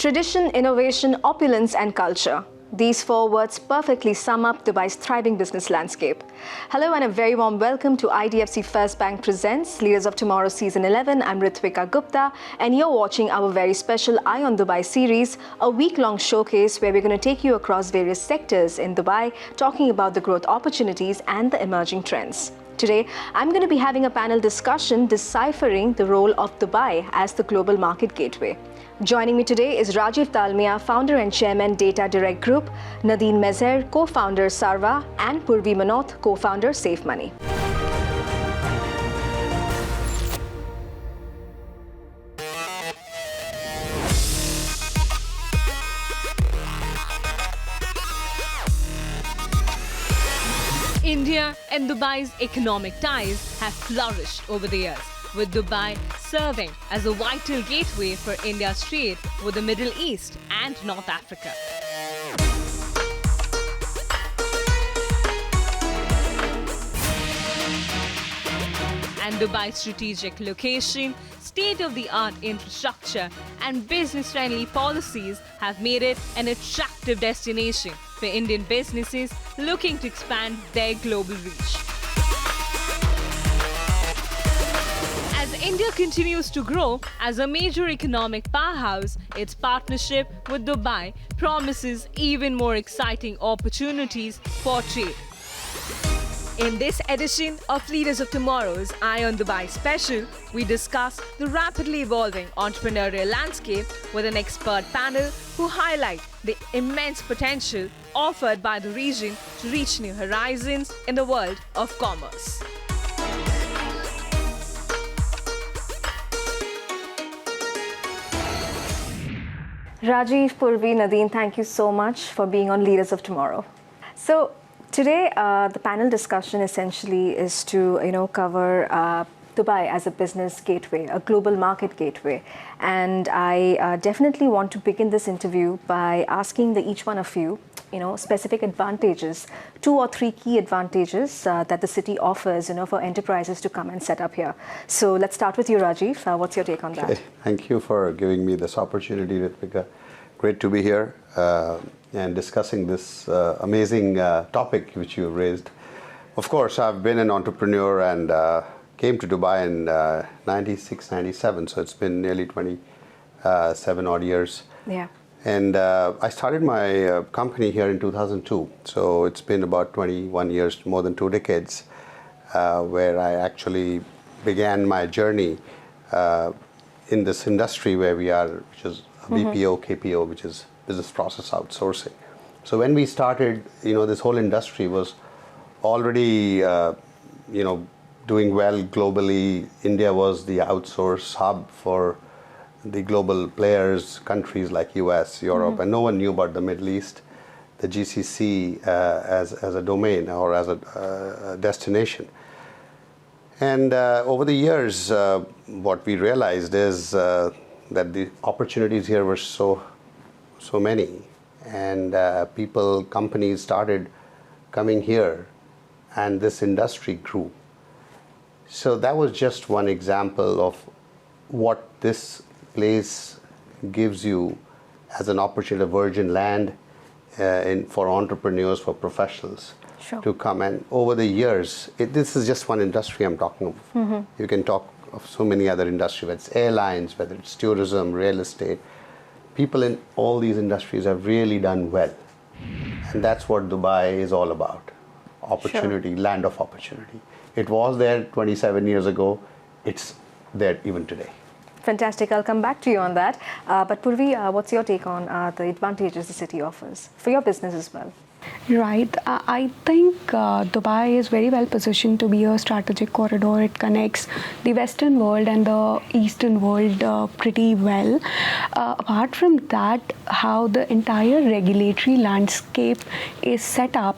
Tradition, innovation, opulence and culture. These four words perfectly sum up Dubai's thriving business landscape. Hello and a very warm welcome to IDFC First Bank Presents Leaders of Tomorrow Season 11. I'm Ritwika Gupta and you're watching our very special Eye on Dubai series, a week-long showcase where we're going to take you across various sectors in Dubai, talking about the growth opportunities and the emerging trends. Today, I'm going to be having a panel discussion deciphering the role of Dubai as the global market gateway. Joining me today is Rajiv Dalmia, founder and chairman, Data Direct Group, Nadine Mezher, co-founder, Sarva, and Purvi Munot, co-founder, Sav Money. India and Dubai's economic ties have flourished over the years, with Dubai serving as a vital gateway for India's trade with the Middle East and North Africa. And Dubai's strategic location, state-of-the-art infrastructure and business-friendly policies have made it an attractive destination for Indian businesses looking to expand their global reach. As India continues to grow as a major economic powerhouse, its partnership with Dubai promises even more exciting opportunities for trade. In this edition of Leaders of Tomorrow's Eye on Dubai special, we discuss the rapidly evolving entrepreneurial landscape with an expert panel who highlight the immense potential offered by the region to reach new horizons in the world of commerce. Rajiv, Purvi, Nadine, thank you so much for being on Leaders of Tomorrow. So today, the panel discussion essentially is to cover Dubai as a business gateway, a global market gateway. And I definitely want to begin this interview by asking each one of you, specific advantages, 2 or 3 key advantages that the city offers, for enterprises to come and set up here. So let's start with you, Rajiv. What's your take on that? Thank you for giving me this opportunity, Ritwika. Great to be here and discussing this amazing topic which you raised. Of course, I've been an entrepreneur and came to Dubai in 96, 97, so it's been nearly 27 odd years. Yeah. And I started my company here in 2002, so it's been about 21 years, more than 2 decades, where I actually began my journey in this industry where we are, which is BPO, KPO, which is business process outsourcing. So when we started, this whole industry was already, doing well globally. India was the outsource hub for the global players, countries like US, Europe, and no one knew about the Middle East, the GCC as a domain or as a destination. And over the years, what we realized is that the opportunities here were so many, and companies started coming here, and this industry grew. So that was just one example of what this place gives you as an opportunity, a virgin land for entrepreneurs, for professionals to come. And over the years, this is just one industry I'm talking of. You can talk of so many other industries, whether it's airlines, whether it's tourism, real estate. People in all these industries have really done well. And that's what Dubai is all about. Opportunity, land of opportunity. It was there 27 years ago. It's there even today. Fantastic. I'll come back to you on that. But Purvi, what's your take on the advantages the city offers for your business as well? Right. I think Dubai is very well positioned to be a strategic corridor. It connects the Western world and the Eastern world pretty well. Apart from that, how the entire regulatory landscape is set up,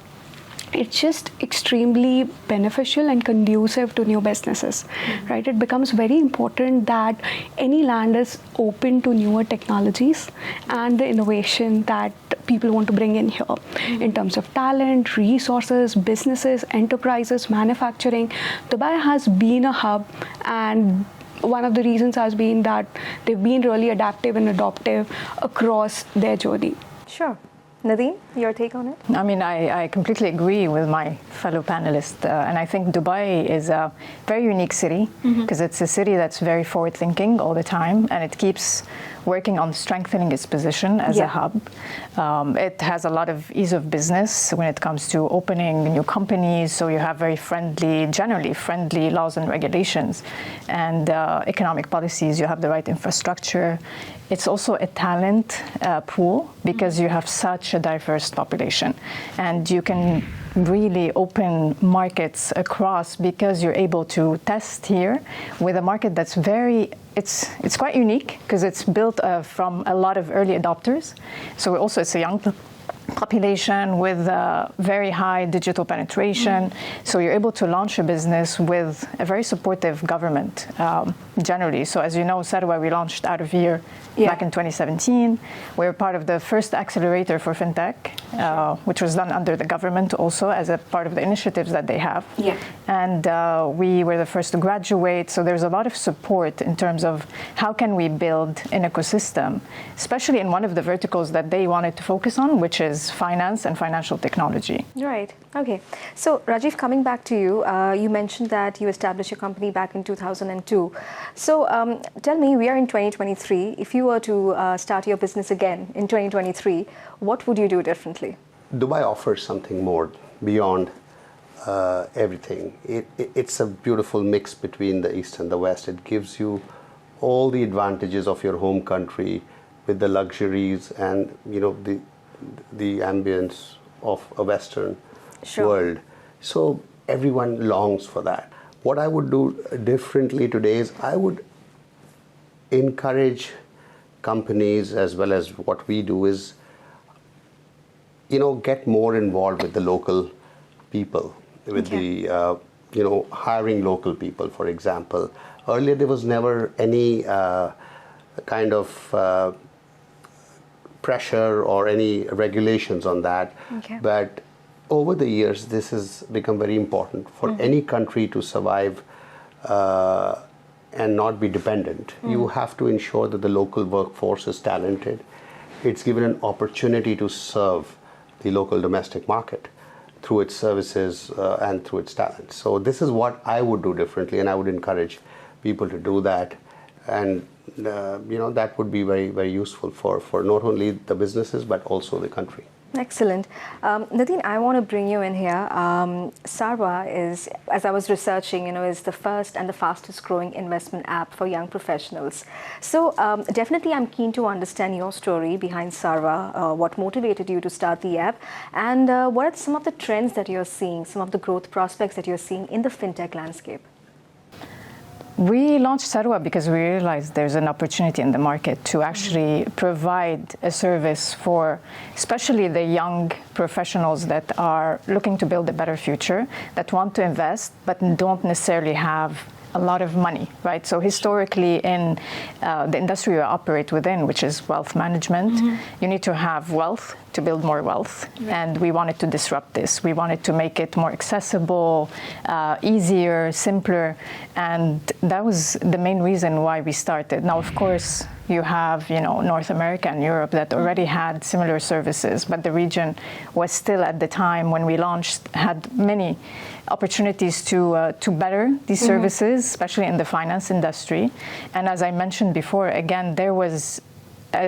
it's just extremely beneficial and conducive to new businesses, right? It becomes very important that any land is open to newer technologies and the innovation that people want to bring in here in terms of talent, resources, businesses, enterprises, manufacturing. Dubai has been a hub, and one of the reasons has been that they've been really adaptive and adoptive across their journey. Sure. Nadine, your take on it? I mean, I completely agree with my fellow panelists. And I think Dubai is a very unique city because it's a city that's very forward-thinking all the time, and it keeps working on strengthening its position as a hub. It has a lot of ease of business when it comes to opening new companies, so you have very generally friendly laws and regulations and economic policies. You have the right infrastructure. It's also a talent pool because you have such a diverse population, and you can really open markets across because you're able to test here with a market that's it's quite unique because it's built from a lot of early adopters. So also it's a young population with very high digital penetration. So you're able to launch a business with a very supportive government generally. So as you know, Sarva, we launched out of here back in 2017. We were part of the first accelerator for fintech, which was done under the government also as a part of the initiatives that they have. And we were the first to graduate. So there's a lot of support in terms of how can we build an ecosystem, especially in one of the verticals that they wanted to focus on, which is finance and financial technology. Right. Okay. So, Rajiv, coming back to you, you mentioned that you established your company back in 2002. So, tell me, we are in 2023. If you were to start your business again in 2023, what would you do differently? Dubai offers something more beyond everything. It's a beautiful mix between the East and the West. It gives you all the advantages of your home country with the luxuries and, the ambience of a Western world. So everyone longs for that. What I would do differently today is I would encourage companies, as well as what we do is, get more involved with the local people, with the, hiring local people, for example. Earlier, there was never any kind of pressure or any regulations on that. But over the years, this has become very important for any country to survive and not be dependent. You have to ensure that the local workforce is talented. It's given an opportunity to serve the local domestic market through its services and through its talent. So this is what I would do differently, and I would encourage people to do that. And that would be very, very useful for not only the businesses but also the country. Excellent. Nadine, I want to bring you in here. Sarva is, as I was researching, is the first and the fastest growing investment app for young professionals. So definitely I'm keen to understand your story behind Sarva, what motivated you to start the app, and what are some of the trends that you're seeing, some of the growth prospects that you're seeing in the fintech landscape? We launched Sarwa because we realized there's an opportunity in the market to actually provide a service for especially the young professionals that are looking to build a better future, that want to invest but don't necessarily have a lot of money, right? So historically in the industry we operate within, which is wealth management, you need to have wealth to build more wealth. And we wanted to disrupt this. We wanted to make it more accessible, easier, simpler. And that was the main reason why we started. Now, of course, you have, North America and Europe that already had similar services, but the region was still at the time when we launched, had many opportunities to better these services, especially in the finance industry. And as I mentioned before, again, there was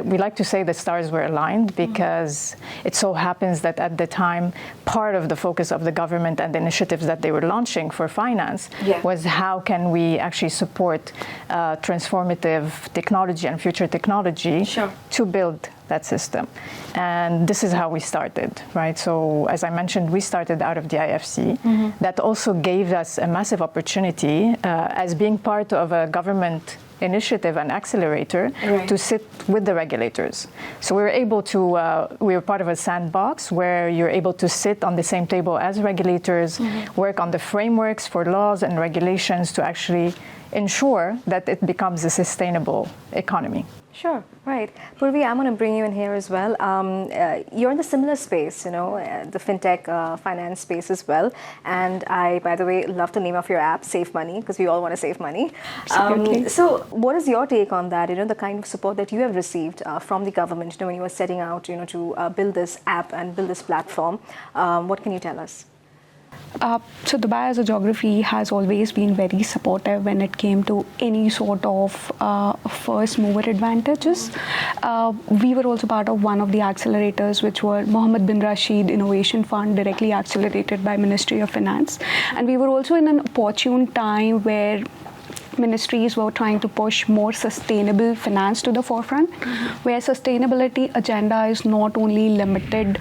we like to say the stars were aligned because it so happens that at the time, part of the focus of the government and the initiatives that they were launching for finance was how can we actually support transformative technology and future technology to build that system. And this is how we started, right? So as I mentioned, we started out of the IFC. That also gave us a massive opportunity as being part of a government initiative and accelerator to sit with the regulators. So we were able to, we were part of a sandbox where you're able to sit on the same table as regulators, work on the frameworks for laws and regulations to actually ensure that it becomes a sustainable economy. Sure, right. Purvi, I'm going to bring you in here as well. You're in the similar space, the fintech finance space as well. And I, by the way, love the name of your app, Save Money, because we all want to save money. So what is your take on that, the kind of support that you have received from the government, when you were setting out, to build this app and build this platform? What can you tell us? So Dubai as a geography has always been very supportive when it came to any sort of first mover advantages. We were also part of one of the accelerators, which were Mohammed bin Rashid Innovation Fund, directly accelerated by Ministry of Finance. And we were also in an opportune time where ministries were trying to push more sustainable finance to the forefront, where sustainability agenda is not only limited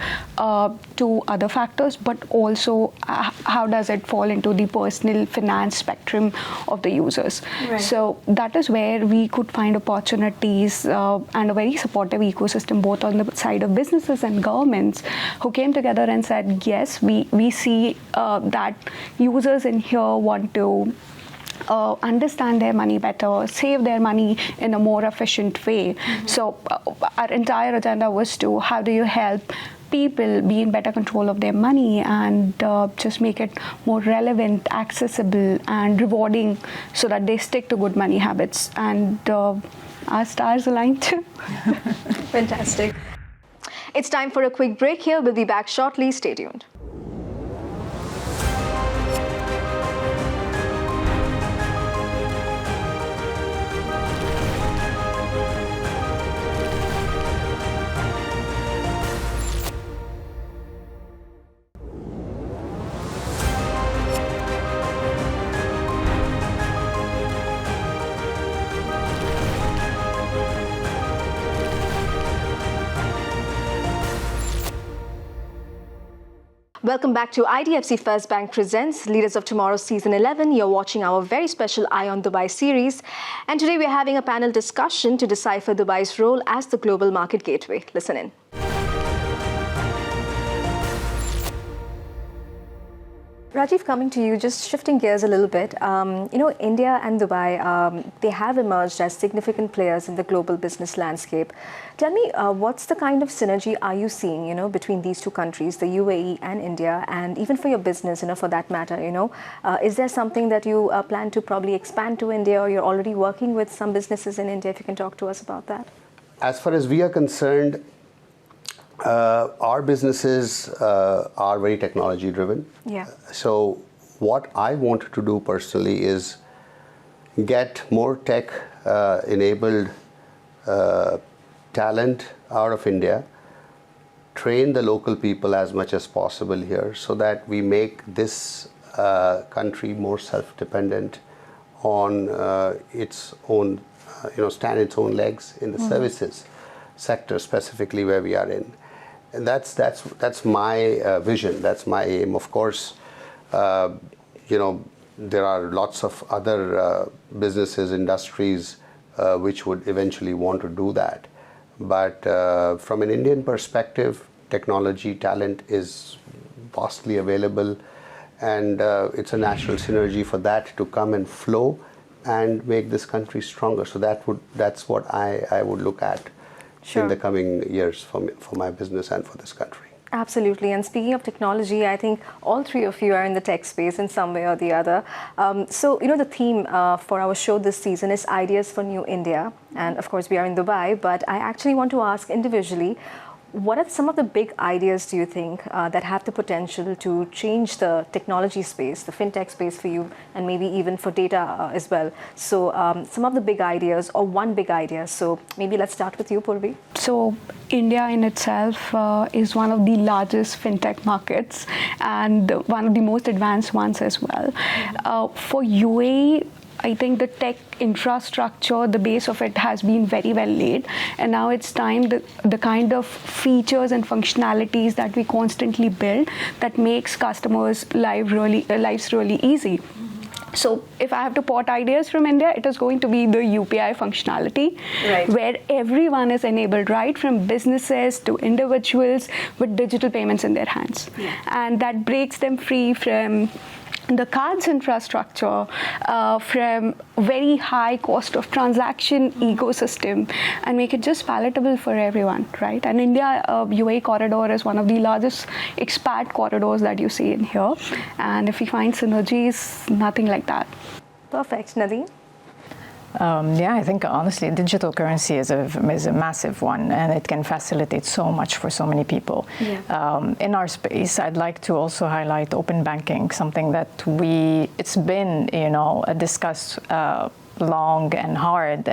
to other factors, but also how does it fall into the personal finance spectrum of the users. Right. So that is where we could find opportunities and a very supportive ecosystem, both on the side of businesses and governments, who came together and said, yes, we see that users in here want to understand their money better, save their money in a more efficient way. So our entire agenda was to how do you help people be in better control of their money and just make it more relevant, accessible and rewarding so that they stick to good money habits. And our stars aligned too. Fantastic. It's time for a quick break here. We'll be back shortly. Stay tuned. Welcome back to IDFC First Bank Presents Leaders of Tomorrow Season 11. You're watching our very special Eye on Dubai series. And today we're having a panel discussion to decipher Dubai's role as the global market gateway. Listen in. Rajiv, coming to you, just shifting gears a little bit. India and Dubai, they have emerged as significant players in the global business landscape. Tell me, what's the kind of synergy are you seeing, between these two countries, the UAE and India, and even for your business, for that matter, is there something that you plan to probably expand to India, or you're already working with some businesses in India? If you can talk to us about that. As far as we are concerned, our businesses are very technology driven. Yeah. So what I wanted to do personally is get more tech enabled talent out of India, train the local people as much as possible here so that we make this country more self-dependent on its own, stand its own legs in the services sector, specifically where we are in. And that's my vision. That's my aim. Of course, there are lots of other businesses, industries which would eventually want to do that. But from an Indian perspective, technology talent is vastly available, and it's a natural synergy for that to come and flow and make this country stronger. So that's what I would look at. Sure. In the coming years for my business and for this country. Absolutely. And speaking of technology, I think all three of you are in the tech space in some way or the other. So, the theme for our show this season is Ideas for New India. And of course, we are in Dubai, but I actually want to ask individually, what are some of the big ideas, do you think, that have the potential to change the technology space, the fintech space for you, and maybe even for data as well? So some of the big ideas, or one big idea. So maybe let's start with you, Purvi. So India in itself is one of the largest fintech markets and one of the most advanced ones as well. For UAE, I think the tech infrastructure, the base of it has been very well laid, and now it's time the kind of features and functionalities that we constantly build that makes customers' lives really easy. So if I have to port ideas from India, it is going to be the UPI functionality, right, where everyone is enabled, right from businesses to individuals with digital payments in their hands. Yeah. And that breaks them free from the cards infrastructure from very high cost of transaction ecosystem and make it just palatable for everyone, right? And India UAE corridor is one of the largest expat corridors that you see in here. And if we find synergies, nothing like that. Perfect. Nadine? Yeah, I think honestly, digital currency is a massive one, and it can facilitate so much for so many people. Yeah. In our space, I'd like to also highlight open banking, something that it's been, discussed long and hard,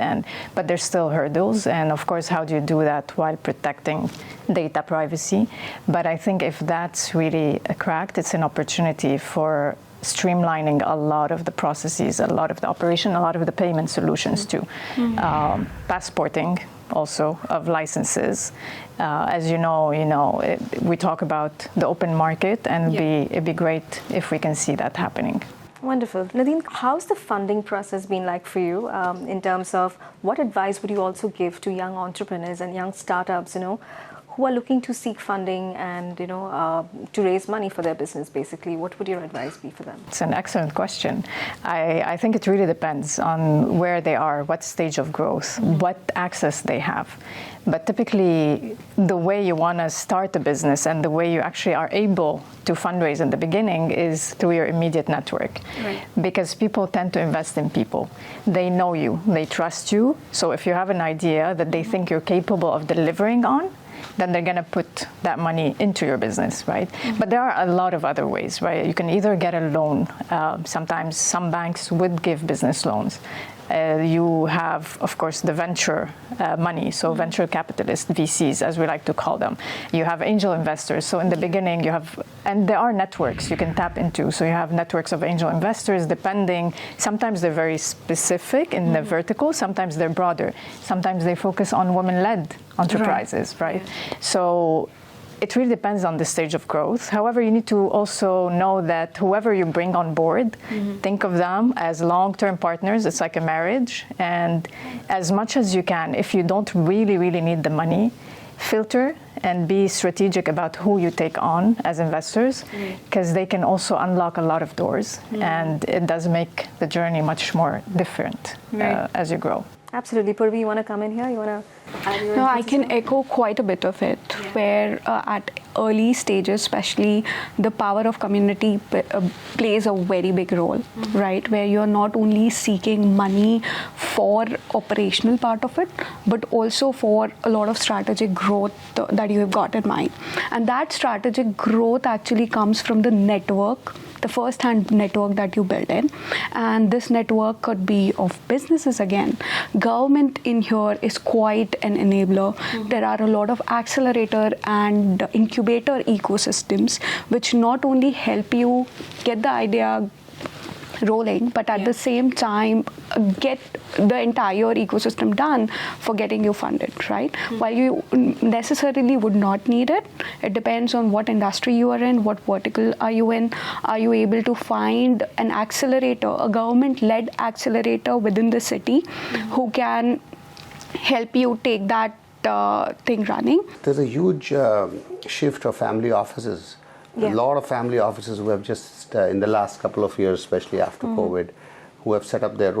but there's still hurdles. And of course, how do you do that while protecting data privacy? But I think if that's really cracked, it's an opportunity for streamlining a lot of the processes, a lot of the operation, a lot of the payment solutions too. Passporting also of licenses. As you know, we talk about the open market, and it'd be great if we can see that happening. Wonderful. Nadine, how's the funding process been like for you in terms of what advice would you also give to young entrepreneurs and young startups, who are looking to seek funding and, to raise money for their business, basically? What would your advice be for them? It's an excellent question. I think it really depends on where they are, what stage of growth, what access they have. But typically, the way you want to start a business and the way you actually are able to fundraise in the beginning is through your immediate network. Right. Because people tend to invest in people. They know you, they trust you. So if you have an idea that they think you're capable of delivering on, then they're going to put that money into your business, right? But there are a lot of other ways, right? You can either get a loan. Sometimes some banks would give business loans. You have, of course, the venture money, so venture capitalists, VCs, as we like to call them. You have angel investors. So in the beginning, and there are networks you can tap into. So you have networks of angel investors, depending. Sometimes they're very specific in the vertical. Sometimes they're broader. Sometimes they focus on women-led enterprises, right? Yeah. So it really depends on the stage of growth. However, you need to also know that whoever you bring on board, think of them as long-term partners. It's like a marriage. And as much as you can, if you don't really, really need the money, filter and be strategic about who you take on as investors, because they can also unlock a lot of doors. And it does make the journey much more different as you grow. Absolutely. Purvi, you want to come in here? You want to add your No, I can echo quite a bit of it, where at early stages, especially, the power of community plays a very big role, right? Where you're not only seeking money for operational part of it, but also for a lot of strategic growth that you have got in mind. And that strategic growth actually comes from the network, the first-hand network that you build in. And this network could be of businesses again. Government in here is quite an enabler. There are a lot of accelerator and incubator ecosystems which not only help you get the idea rolling, but at the same time get the entire ecosystem done for getting you funded, right? While you necessarily would not need it, it depends on what industry you are in, what vertical are you in. Are you able to find an accelerator, a government-led accelerator within the city who can help you take that thing running? There's a huge shift of family offices. A lot of family offices who have just, in the last couple of years, especially after COVID, who have set up their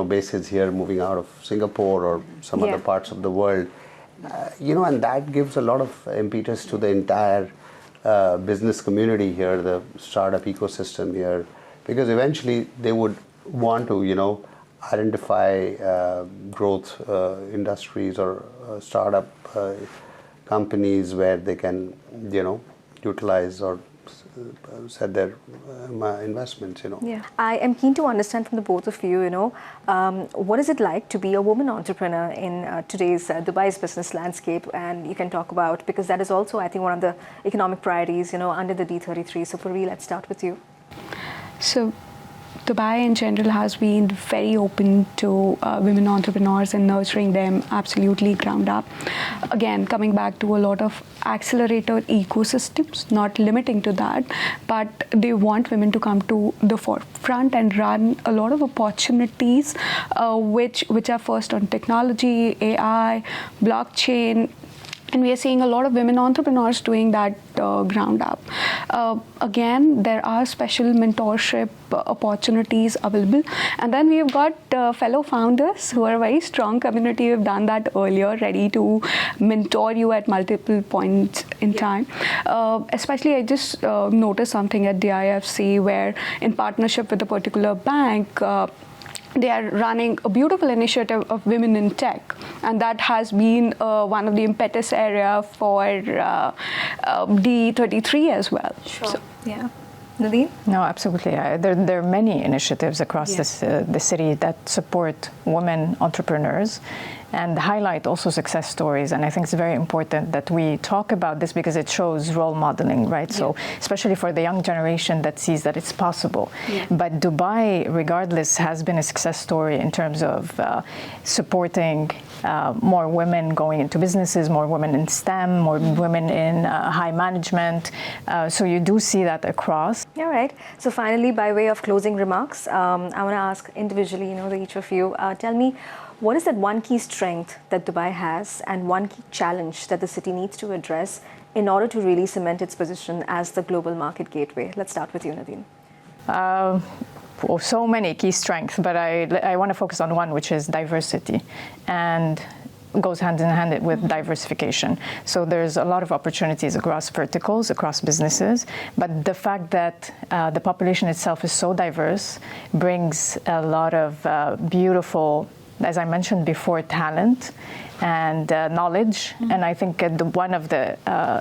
bases here, moving out of Singapore or some other parts of the world. And that gives a lot of impetus to the entire business community here, the startup ecosystem here, because eventually they would want to, identify growth industries or startup companies where they can, utilize or set their investments, Yeah, I am keen to understand from the both of you, what is it like to be a woman entrepreneur in today's Dubai's business landscape? And you can talk about, because that is also, I think, one of the economic priorities, under the D33. So Purvi, let's start with you. So Dubai in general has been very open to women entrepreneurs and nurturing them absolutely ground up. Again, coming back to a lot of accelerator ecosystems, not limiting to that, but they want women to come to the forefront and run a lot of opportunities which are first on technology, AI, blockchain, And we are seeing a lot of women entrepreneurs doing that ground up. Again, there are special mentorship opportunities available. And then we've got fellow founders who are a very strong community who have done that earlier, ready to mentor you at multiple points in time. Especially, I just noticed something at DIFC where, in partnership with a particular bank, they are running a beautiful initiative of women in tech, and that has been one of the impetus area for D33 as well. Sure. So, yeah. Nadine? No, absolutely. There are many initiatives across the city that support women entrepreneurs and highlight also success stories. And I think it's very important that we talk about this because it shows role modeling, right? So especially for the young generation that sees that it's possible. But Dubai, regardless, has been a success story in terms of supporting more women going into businesses, more women in STEM, more women in high management. So you do see that across. All right. So finally, by way of closing remarks, I want to ask individually, each of you, tell me, what is that one key strength that Dubai has and one key challenge that the city needs to address in order to really cement its position as the global market gateway? Let's start with you, Nadine. So many key strengths, but I want to focus on one, which is diversity, and goes hand in hand with diversification. So there's a lot of opportunities across verticals, across businesses, but the fact that the population itself is so diverse brings a lot of beautiful, as I mentioned before, talent and knowledge. And I think one of the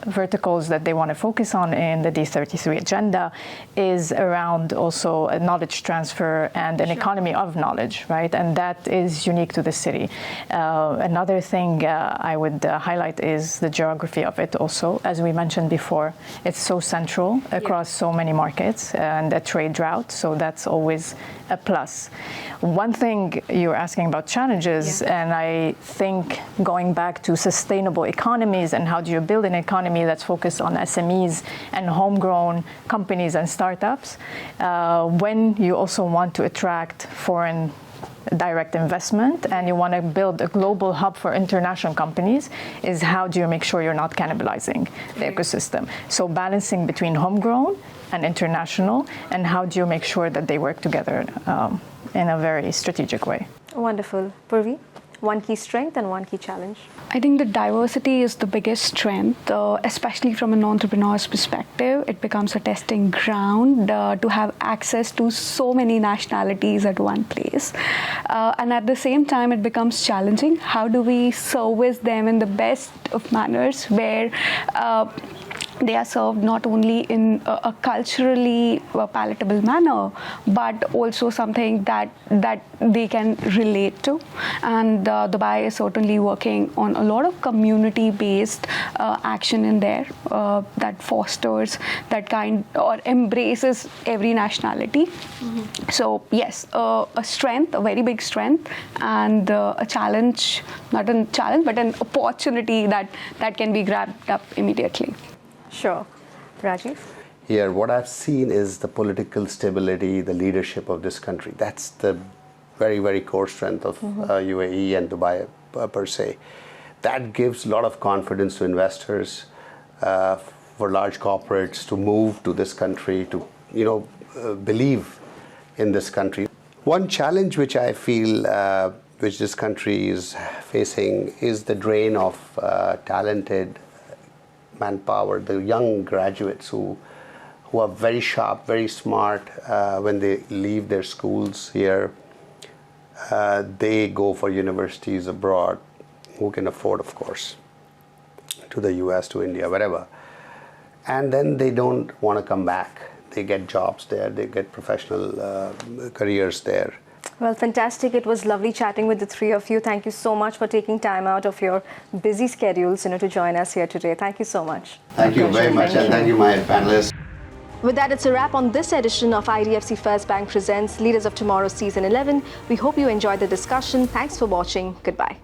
verticals that they want to focus on in the D33 agenda is around also a knowledge transfer and an economy of knowledge, right? And that is unique to the city. Another thing I would highlight is the geography of it also. As we mentioned before, it's so central across so many markets and a trade route, so that's always a plus. One thing you're asking about challenges, and I think going back to sustainable economies and how do you build an economy that's focused on SMEs and homegrown companies and startups, when you also want to attract foreign direct investment and you want to build a global hub for international companies, is how do you make sure you're not cannibalizing the ecosystem? So balancing between homegrown and international, and how do you make sure that they work together in a very strategic way? Wonderful. Purvi, one key strength and one key challenge? I think the diversity is the biggest strength, especially from an entrepreneur's perspective. It becomes a testing ground to have access to so many nationalities at one place. And at the same time, it becomes challenging. How do we service them in the best of manners where they are served not only in a culturally palatable manner, but also something that they can relate to. And Dubai is certainly working on a lot of community-based action in there that fosters that kind or embraces every nationality. So yes, a strength, a very big strength, and a challenge, not a challenge, but an opportunity that can be grabbed up immediately. Sure. Rajiv? Here, what I've seen is the political stability, the leadership of this country. That's the very, very core strength of UAE and Dubai per se. That gives a lot of confidence to investors, for large corporates to move to this country, to believe in this country. One challenge which I feel which this country is facing is the drain of talented manpower, the young graduates who are very sharp, very smart. When they leave their schools here, they go for universities abroad, who can afford, of course, to the US, to India, wherever. And then they don't want to come back. They get jobs there, they get professional careers there. Well, fantastic. It was lovely chatting with the three of you. Thank you so much for taking time out of your busy schedules to join us here today. Thank you so much. Thank you very much, and thank you, my panelists. With that, it's a wrap on this edition of IDFC First Bank Presents Leaders of Tomorrow Season 11. We hope you enjoyed the discussion. Thanks for watching. Goodbye.